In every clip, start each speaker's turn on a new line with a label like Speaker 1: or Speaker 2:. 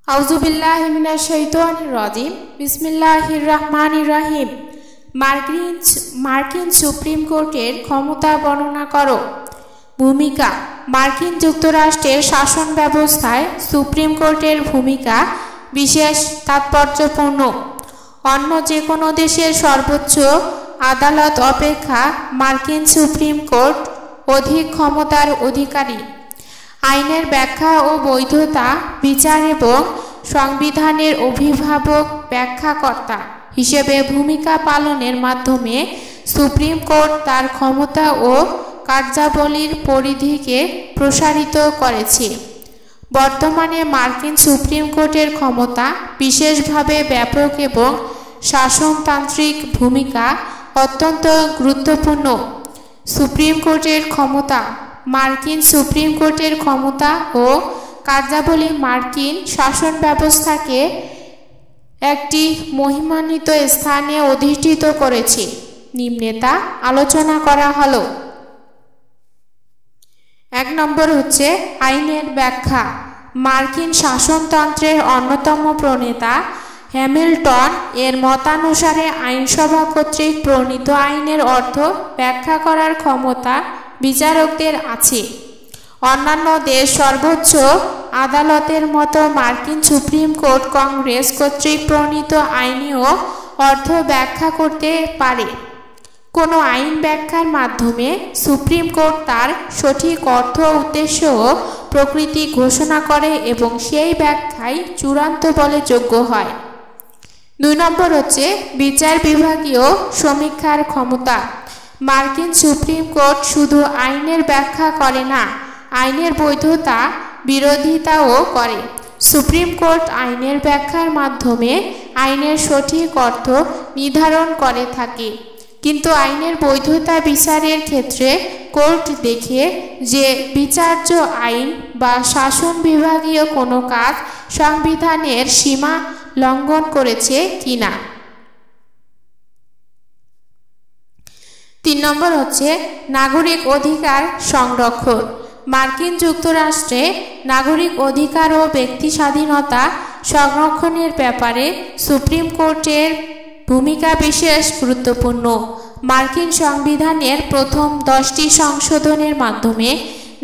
Speaker 1: আউযুবিল্লাহি মিনাশ শাইতানির রাজিম। বিসমিল্লাহির রহমানির রহিম। মার্কিন সুপ্রিম কোর্টের ক্ষমতা বর্ণনা করো। ভূমিকা। মার্কিন যুক্তরাষ্ট্রের শাসন ব্যবস্থায় সুপ্রিম কোর্টের ভূমিকা বিশেষ তাৎপর্যপূর্ণ। অন্য যে কোনো দেশের সর্বোচ্চ আদালত অপেক্ষা মার্কিন সুপ্রিম কোর্ট অধিক ক্ষমতার অধিকারী। আইনের ব্যাখ্যা ও বৈধতা বিচার এবং সংবিধানের অভিভাবক ব্যাখ্যাকর্তা হিসেবে ভূমিকা পালনের মাধ্যমে সুপ্রিম কোর্ট তার ক্ষমতা ও কার্যাবলীর পরিধিকে প্রসারিত করেছে। বর্তমানে মার্কিন সুপ্রিম কোর্টের ক্ষমতা বিশেষভাবে ব্যাপক এবং শাসনতান্ত্রিক ভূমিকা অত্যন্ত গুরুত্বপূর্ণ। সুপ্রিম কোর্টের ক্ষমতা। মার্কিন সুপ্রিম কোর্টের ক্ষমতা ও কার্যাবলী মার্কিন শাসন ব্যবস্থাকে একটি মহিমান্বিত স্থানে অধিষ্ঠিত করেছে। নিম্নে তা আলোচনা করা হলো। 1 নম্বর হচ্ছে আইনের ব্যাখ্যা। মার্কিন শাসনতন্ত্রের অন্যতম প্রণেতা হ্যামিল্টন এর মতানুসারে আইনসভা কর্তৃক প্রণীত আইনের অর্থ ব্যাখ্যা করার ক্ষমতা বিচারকদের আছে। অন্যান্য দেশ সর্বোচ্চ আদালতের মতো মার্কিন সুপ্রিম কোর্ট কংগ্রেস কর্তৃক প্রণীত আইনেও অর্থ ব্যাখ্যা করতে পারে। কোনো আইন ব্যাখ্যার মাধ্যমে সুপ্রিম কোর্ট তার সঠিক অর্থ, উদ্দেশ্য ও প্রকৃতি ঘোষণা করে এবং সেই ব্যাখ্যাই চূড়ান্ত বলে যোগ্য হয়। 2 নম্বর হচ্ছে বিচার বিভাগীয় সমীক্ষার ক্ষমতা। মার্কিন সুপ্রিম কোর্ট শুধু আইনের ব্যাখ্যা করে না, আইনের বৈধতা বিরোধিতাও করে। সুপ্রিম কোর্ট আইনের ব্যাখ্যার মাধ্যমে আইনের সঠিক অর্থ নির্ধারণ করে থাকে, কিন্তু আইনের বৈধতা বিচারের ক্ষেত্রে কোর্ট দেখে যে বিচার্য আইন বা শাসন বিভাগীয় কোনো কাজ সংবিধানের সীমা লঙ্ঘন করেছে কিনা। 3 নম্বর হচ্ছে নাগরিক অধিকার সংরক্ষণ। মার্কিন যুক্তরাষ্ট্রে নাগরিক অধিকার ও ব্যক্তি স্বাধীনতা সংরক্ষণের ব্যাপারে সুপ্রিম কোর্টের ভূমিকা বিশেষ গুরুত্বপূর্ণ। মার্কিন সংবিধানের প্রথম 10টি সংশোধনের মাধ্যমে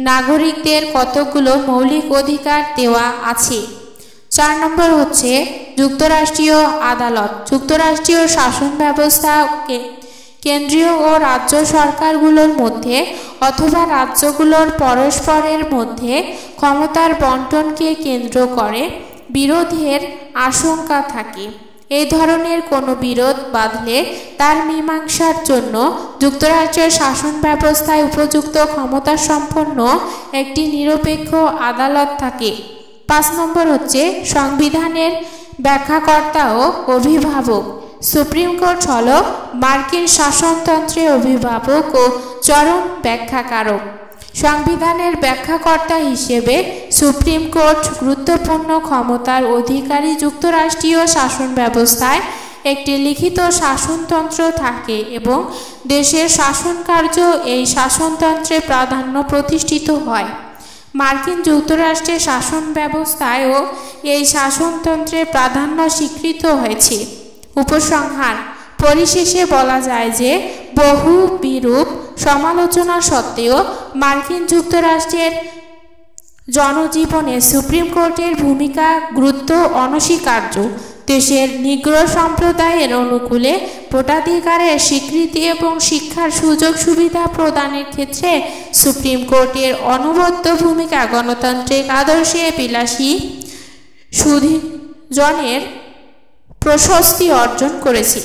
Speaker 1: নাগরিকদের কতগুলো মৌলিক অধিকার দেওয়া আছে। 4 নম্বর হচ্ছে যুক্তরাষ্ট্রীয় আদালত। যুক্তরাষ্ট্রীয় শাসন ব্যবস্থাকে কেন্দ্রীয় ও রাজ্য সরকারগুলোর মধ্যে অথবা রাজ্যগুলোর পরস্পরের মধ্যে ক্ষমতার বন্টনকে কেন্দ্র করে বিরোধের আশঙ্কা থাকে। এই ধরনের কোনো বিরোধ বাধলে তার মীমাংসার জন্য যুক্তরাষ্ট্রের শাসন ব্যবস্থায় উপযুক্ত ক্ষমতা সম্পন্ন একটি নিরপেক্ষ আদালত থাকে। 5 নম্বর হচ্ছে সংবিধানের ব্যাখ্যাকর্তা ও অভিভাবক। সুপ্রিম কোর্ট হল মার্কিন শাসনতন্ত্রের অভিভাবক ও চরম ব্যাখ্যাকারক। সংবিধানের ব্যাখ্যাকর্তা হিসেবে সুপ্রিম কোর্ট গুরুত্বপূর্ণ ক্ষমতার অধিকারী। যুক্তরাষ্ট্রীয় শাসন ব্যবস্থায় একটি লিখিত শাসনতন্ত্র থাকে এবং দেশের শাসন কার্য এই শাসনতন্ত্রে প্রাধান্য প্রতিষ্ঠিত হয়। মার্কিন যুক্তরাষ্ট্রের শাসন ব্যবস্থায়ও এই শাসনতন্ত্রের প্রাধান্য স্বীকৃত হয়েছে। উপসংহার। পরিশেষে বলা যায় যে বহু বিরূপ সমালোচনা সত্ত্বেও মার্কিন যুক্তরাষ্ট্রের জনজীবনে সুপ্রিম কোর্টের ভূমিকা গুরুত্ব অনস্বীকার্য। দেশের নিগ্র সম্প্রদায়ের অনুকূলে ভোটাধিকারের স্বীকৃতি এবং শিক্ষার সুযোগ সুবিধা প্রদানের ক্ষেত্রে সুপ্রিম কোর্টের অনবদ্য ভূমিকা গণতান্ত্রিক আদর্শে বিলাসী সুধীজনের প্রশস্তি অর্জন করেছে।